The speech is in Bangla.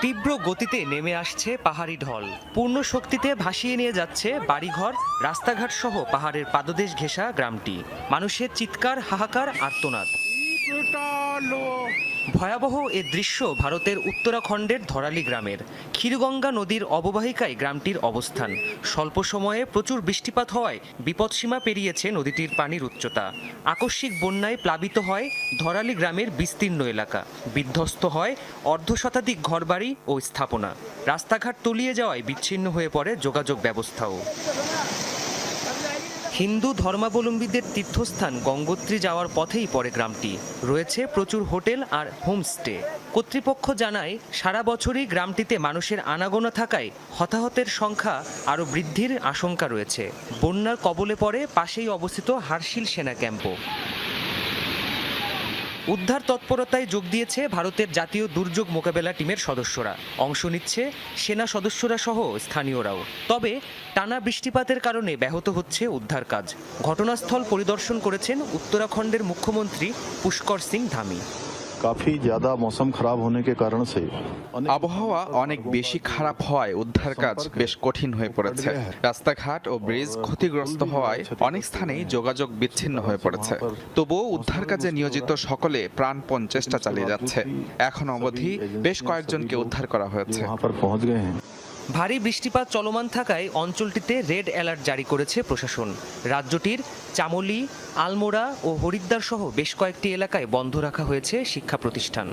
তীব্র গতিতে নেমে আসছে পাহাড়ি ঢল, পূর্ণ শক্তিতে ভাসিয়ে নিয়ে যাচ্ছে বাড়িঘর, রাস্তাঘাট সহ পাহাড়ের পাদদেশ ঘেঁষা গ্রামটি। মানুষের চিৎকার, হাহাকার, আর্তনাদ। ভয়াবহ এ দৃশ্য ভারতের উত্তরাখণ্ডের ধরালি গ্রামের। ক্ষীরগঙ্গা নদীর অববাহিকায় গ্রামটির অবস্থান। স্বল্প সময়ে প্রচুর বৃষ্টিপাত হওয়ায় বিপদসীমা পেরিয়েছে নদীটির পানির উচ্চতা। আকস্মিক বন্যায় প্লাবিত হয় ধরালি গ্রামের বিস্তীর্ণ এলাকা। বিধ্বস্ত হয় অর্ধশতাধিক ঘরবাড়ি ও স্থাপনা। রাস্তাঘাট তলিয়ে যাওয়ায় বিচ্ছিন্ন হয়ে পড়ে যোগাযোগ ব্যবস্থাও। হিন্দু ধর্মাবলম্বীদের তীর্থস্থান গঙ্গোত্রী যাওয়ার পথেই পড়ে গ্রামটি। রয়েছে প্রচুর হোটেল আর হোমস্টে। কর্তৃপক্ষ জানায় সারা বছরই গ্রামটিতে মানুষের আনাগোনা থাকায় হতাহতের সংখ্যা আরও বৃদ্ধির আশঙ্কা রয়েছে। বন্যার কবলে পড়ে পাশেই অবস্থিত হারশিল সেনা ক্যাম্পও। উদ্ধার তৎপরতায় যোগ দিয়েছে ভারতের জাতীয় দুর্যোগ মোকাবেলা টিমের সদস্যরা। অংশ নিচ্ছে সেনা সদস্যরা সহ স্থানীয়রাও। তবে টানা বৃষ্টিপাতের কারণে ব্যাহত হচ্ছে উদ্ধার কাজ। ঘটনাস্থল পরিদর্শন করেছেন উত্তরাখণ্ডের মুখ্যমন্ত্রী পুষ্কর সিং ধামি। काफी ज्यादा मौसम खराब होने के कारण से আবহাওয়া অনেক বেশি খারাপ হওয়ায় উদ্ধার কাজ বেশ কঠিন হয়ে পড়েছে। রাস্তাঘাট ও ব্রিজ ক্ষতিগ্রস্ত হওয়ায় অনেক স্থানেই যোগাযোগ বিচ্ছিন্ন হয়ে পড়েছে। তবুও উদ্ধার কাজে নিয়োজিত সকলে প্রাণপণ চেষ্টা চালিয়ে যাচ্ছে। এখন অবধি বেশ কয়েকজনকে উদ্ধার করা হয়েছে। ভারী বৃষ্টিপাত চলমান থাকায় অঞ্চলটিতে রেড অ্যালার্ট জারি করেছে প্রশাসন। রাজ্যটির চামোলি, আলমোড়া ও হরিদ্বার সহ বেশ কয়েকটি এলাকায় বন্ধ রাখা হয়েছে শিক্ষা প্রতিষ্ঠান।